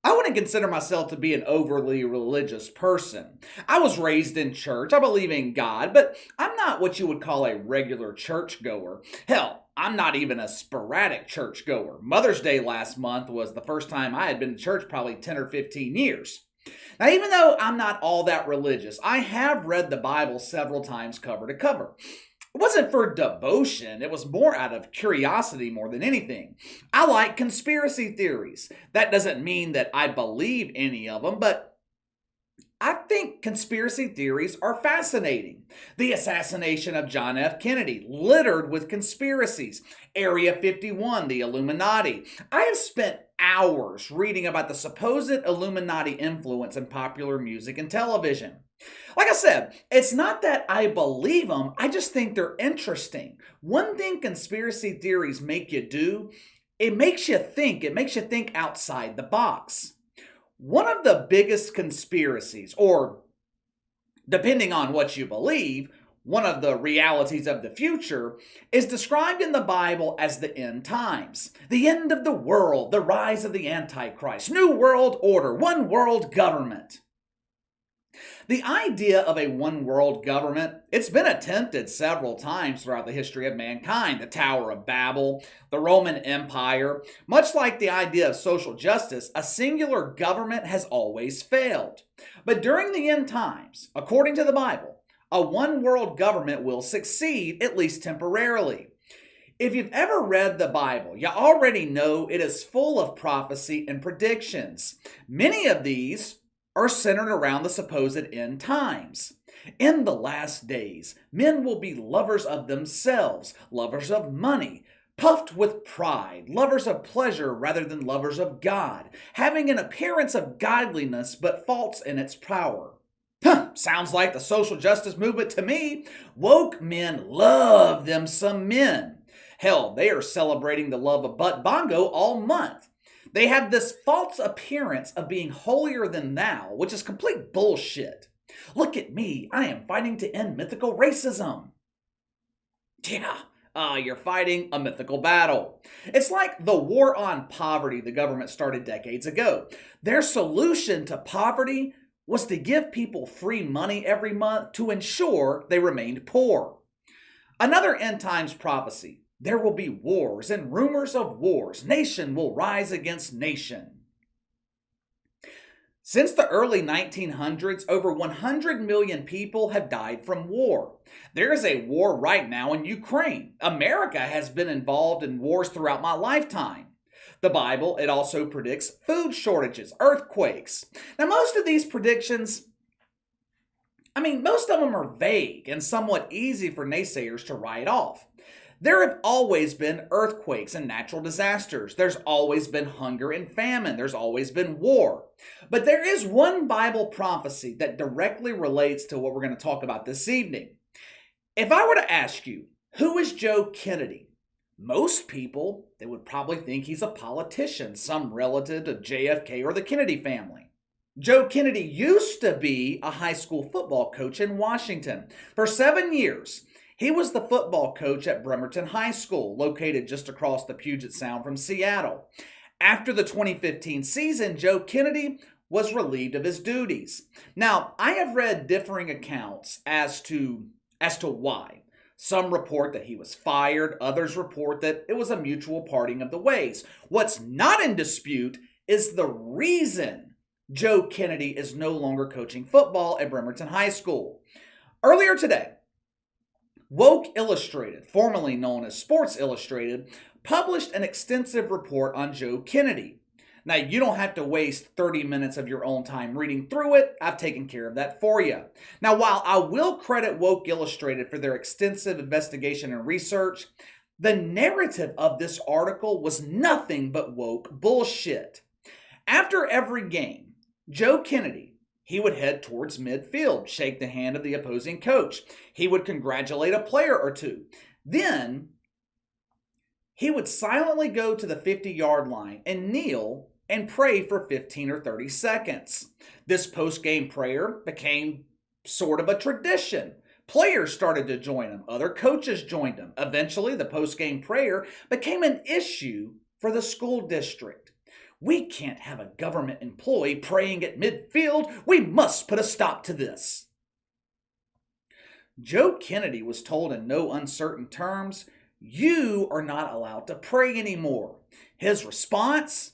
I wouldn't consider myself to be an overly religious person. I was raised in church. I believe in God, but I'm not what you would call a regular churchgoer. Hell, I'm not even a sporadic churchgoer. Mother's Day last month was the first time I had been to church probably 10 or 15 years. Now, even though I'm not all that religious, I have read the Bible several times cover to cover. It wasn't for devotion, it was more out of curiosity more than anything. I like conspiracy theories. That doesn't mean that I believe any of them, but I think conspiracy theories are fascinating. The assassination of John F. Kennedy, littered with conspiracies. Area 51, the Illuminati. I have spent hours reading about the supposed Illuminati influence in popular music and television. Like I said, it's not that I believe them, I just think they're interesting. One thing conspiracy theories make you do, it makes you think outside the box. One of the biggest conspiracies, or depending on what you believe, one of the realities of the future, is described in the Bible as the end times. The end of the world, the rise of the Antichrist, New World Order, one world government. The idea of a one world government, it's been attempted several times throughout the history of mankind. The Tower of Babel, the Roman Empire. Much like the idea of social justice, a singular government has always failed. But during the end times, according to the Bible, a one world government will succeed, at least temporarily. If you've ever read the Bible, you already know it is full of prophecy and predictions. Many of these are centered around the supposed end times. In the last days, men will be lovers of themselves, lovers of money, puffed with pride, lovers of pleasure rather than lovers of God, having an appearance of godliness but false in its power. Sounds like the social justice movement to me. Woke men love them some men. Hell, they are celebrating the love of butt bongo all month. They have this false appearance of being holier than thou, which is complete bullshit. Look at me, I am fighting to end mythical racism. Yeah, you're fighting a mythical battle. It's like the war on poverty the government started decades ago. Their solution to poverty was to give people free money every month to ensure they remained poor. Another end times prophecy. There will be wars and rumors of wars. Nation will rise against nation. Since the early 1900s, over 100 million people have died from war. There is a war right now in Ukraine. America has been involved in wars throughout my lifetime. The Bible, it also predicts food shortages, earthquakes. Now, most of these predictions, most of them are vague and somewhat easy for naysayers to write off. There have always been earthquakes and natural disasters. There's always been hunger and famine. There's always been war. But there is one Bible prophecy that directly relates to what we're going to talk about this evening. If I were to ask you, who is Joe Kennedy? Most people, they would probably think he's a politician, some relative to JFK or the Kennedy family. Joe Kennedy used to be a high school football coach in Washington. For 7 years, he was the football coach at Bremerton High School, located just across the Puget Sound from Seattle. After the 2015 season, Joe Kennedy was relieved of his duties. Now, I have read differing accounts as to why. Some report that he was fired, others report that it was a mutual parting of the ways. What's not in dispute is the reason Joe Kennedy is no longer coaching football at Bremerton High School. Earlier today, Woke Illustrated, formerly known as Sports Illustrated, published an extensive report on Joe Kennedy. Now, you don't have to waste 30 minutes of your own time reading through it. I've taken care of that for you. Now, while I will credit Woke Illustrated for their extensive investigation and research, the narrative of this article was nothing but woke bullshit. After every game, Joe Kennedy, he would head towards midfield, shake the hand of the opposing coach. He would congratulate a player or two. Then, he would silently go to the 50-yard line and kneel and pray for 15 or 30 seconds. This post-game prayer became sort of a tradition. Players started to join him. Other coaches joined him. Eventually, the post-game prayer became an issue for the school district. We can't have a government employee praying at midfield. We must put a stop to this. Joe Kennedy was told in no uncertain terms, "You are not allowed to pray anymore." His response?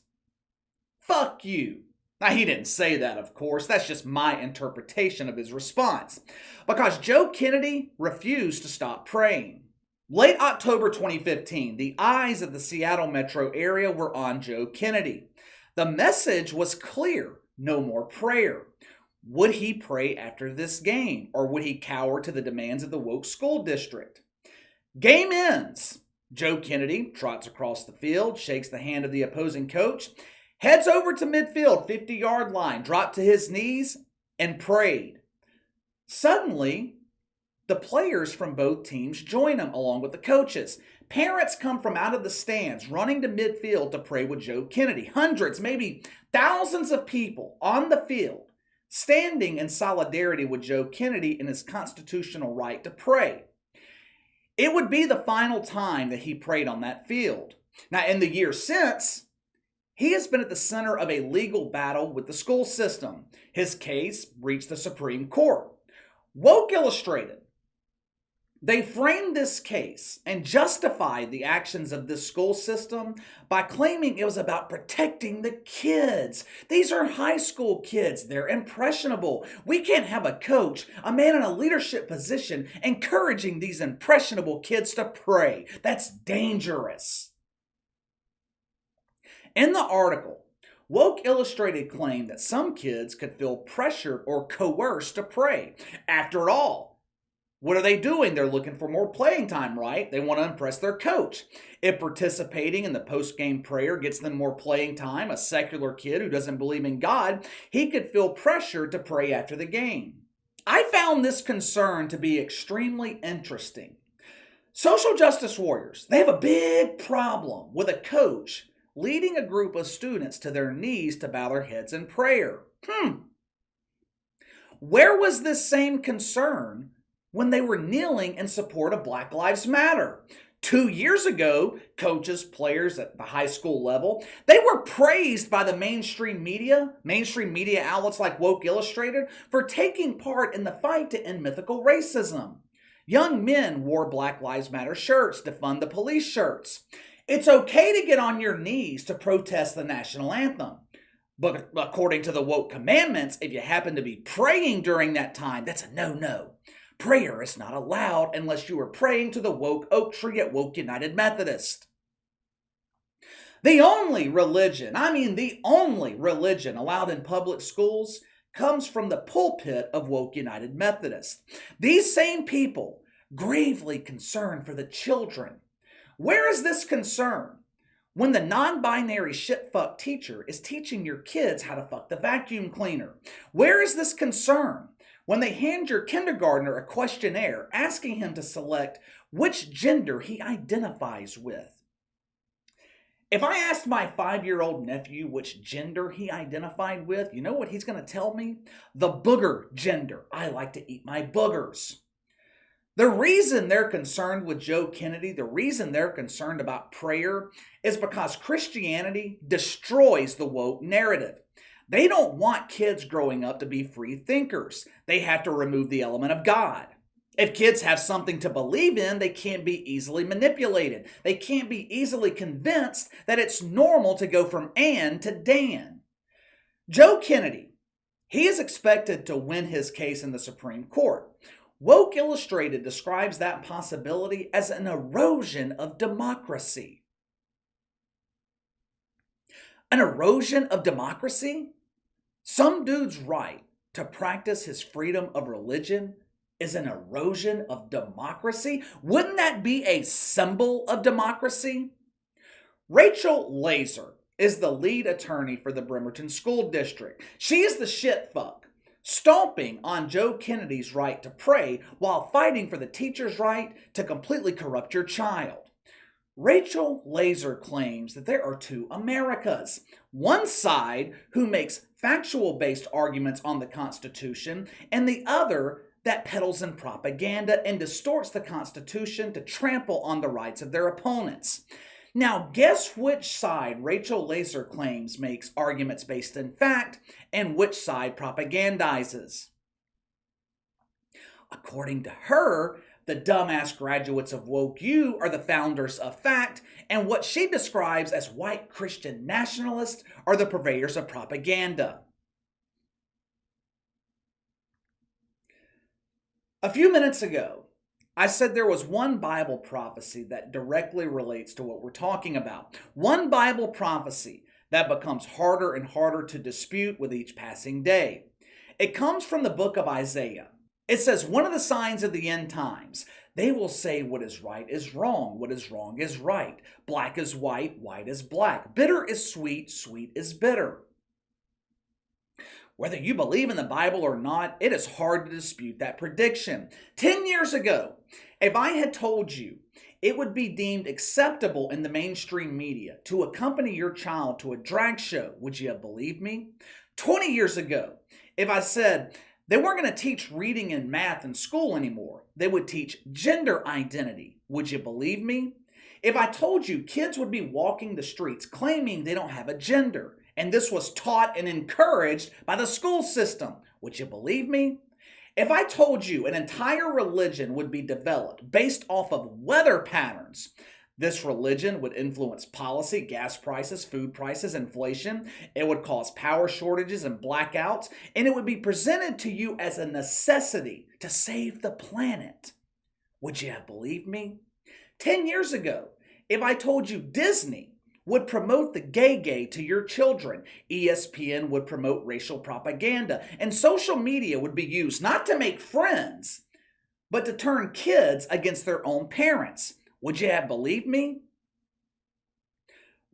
"Fuck you." Now, he didn't say that, of course. That's just my interpretation of his response. Because Joe Kennedy refused to stop praying. Late October 2015, the eyes of the Seattle metro area were on Joe Kennedy. The message was clear: no more prayer. Would he pray after this game, or would he cower to the demands of the woke school district? Game ends. Joe Kennedy trots across the field, shakes the hand of the opposing coach, heads over to midfield, 50-yard line, dropped to his knees, and prayed. Suddenly, the players from both teams join him along with the coaches. Parents come from out of the stands, running to midfield to pray with Joe Kennedy. Hundreds, maybe thousands of people on the field, standing in solidarity with Joe Kennedy in his constitutional right to pray. It would be the final time that he prayed on that field. Now, in the years since, he has been at the center of a legal battle with the school system. His case reached the Supreme Court. Woke Illustrated, they framed this case and justified the actions of this school system by claiming it was about protecting the kids. These are high school kids. They're impressionable. We can't have a coach, a man in a leadership position, encouraging these impressionable kids to pray. That's dangerous. In the article, Woke Illustrated claimed that some kids could feel pressured or coerced to pray. After all, what are they doing? They're looking for more playing time, right? They want to impress their coach. If participating in the post-game prayer gets them more playing time, a secular kid who doesn't believe in God, he could feel pressured to pray after the game. I found this concern to be extremely interesting. Social justice warriors, they have a big problem with a coach leading a group of students to their knees to bow their heads in prayer. Where was this same concern when they were kneeling in support of Black Lives Matter? 2 years ago, coaches, players at the high school level, they were praised by the mainstream media outlets like Woke Illustrated, for taking part in the fight to end mythical racism. Young men wore Black Lives Matter shirts, defund the police shirts. It's okay to get on your knees to protest the national anthem. But according to the woke commandments, if you happen to be praying during that time, that's a no-no. Prayer is not allowed unless you are praying to the woke oak tree at Woke United Methodist. The only religion allowed in public schools comes from the pulpit of Woke United Methodist. These same people, gravely concerned for the children. Where is this concern when the non-binary shit-fuck teacher is teaching your kids how to fuck the vacuum cleaner? Where is this concern when they hand your kindergartner a questionnaire asking him to select which gender he identifies with? If I asked my 5-year-old nephew which gender he identified with, you know what he's going to tell me? The booger gender. I like to eat my boogers. The reason they're concerned with Joe Kennedy, the reason they're concerned about prayer, is because Christianity destroys the woke narrative. They don't want kids growing up to be free thinkers. They have to remove the element of God. If kids have something to believe in, they can't be easily manipulated. They can't be easily convinced that it's normal to go from Ann to Dan. Joe Kennedy, he is expected to win his case in the Supreme Court. Woke Illustrated describes that possibility as an erosion of democracy. An erosion of democracy? Some dude's right to practice his freedom of religion is an erosion of democracy? Wouldn't that be a symbol of democracy? Rachel Laser is the lead attorney for the Bremerton School District. She is the shit fuck, stomping on Joe Kennedy's right to pray while fighting for the teacher's right to completely corrupt your child. Rachel Laser claims that there are two Americas. One side who makes factual-based arguments on the Constitution, and the other that peddles in propaganda and distorts the Constitution to trample on the rights of their opponents. Now, guess which side Rachel Laser claims makes arguments based in fact and which side propagandizes? According to her, the dumbass graduates of Woke U are the founders of fact, and what she describes as white Christian nationalists are the purveyors of propaganda. A few minutes ago, I said there was one Bible prophecy that directly relates to what we're talking about. One Bible prophecy that becomes harder and harder to dispute with each passing day. It comes from the book of Isaiah. It says, one of the signs of the end times, they will say what is right is wrong, what is wrong is right. Black is white, white is black. Bitter is sweet, sweet is bitter. Whether you believe in the Bible or not, it is hard to dispute that prediction. 10 years ago, if I had told you it would be deemed acceptable in the mainstream media to accompany your child to a drag show, would you have believed me? 20 years ago, if I said they weren't going to teach reading and math in school anymore, they would teach gender identity, would you believe me? If I told you kids would be walking the streets claiming they don't have a gender, and this was taught and encouraged by the school system, would you believe me? If I told you an entire religion would be developed based off of weather patterns, this religion would influence policy, gas prices, food prices, inflation. It would cause power shortages and blackouts, and it would be presented to you as a necessity to save the planet. Would you have believed me? 10 years ago, if I told you Disney would promote the gay to your children, ESPN would promote racial propaganda, and social media would be used not to make friends, but to turn kids against their own parents, would you have believed me?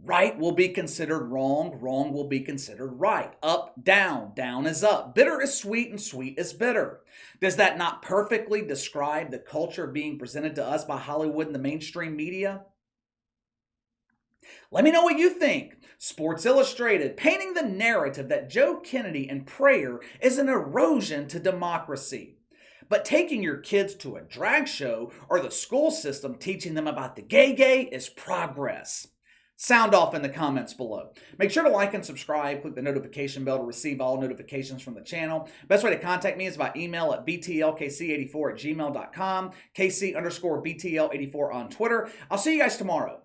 Right will be considered wrong, wrong will be considered right. Up, down, down is up. Bitter is sweet and sweet is bitter. Does that not perfectly describe the culture being presented to us by Hollywood and the mainstream media? Let me know what you think. Sports Illustrated, painting the narrative that Joe Kennedy and prayer is an erosion to democracy. But taking your kids to a drag show or the school system teaching them about the gay is progress. Sound off in the comments below. Make sure to like and subscribe. Click the notification bell to receive all notifications from the channel. Best way to contact me is by email at btlkc84@gmail.com, KC_BTL84 on Twitter. I'll see you guys tomorrow.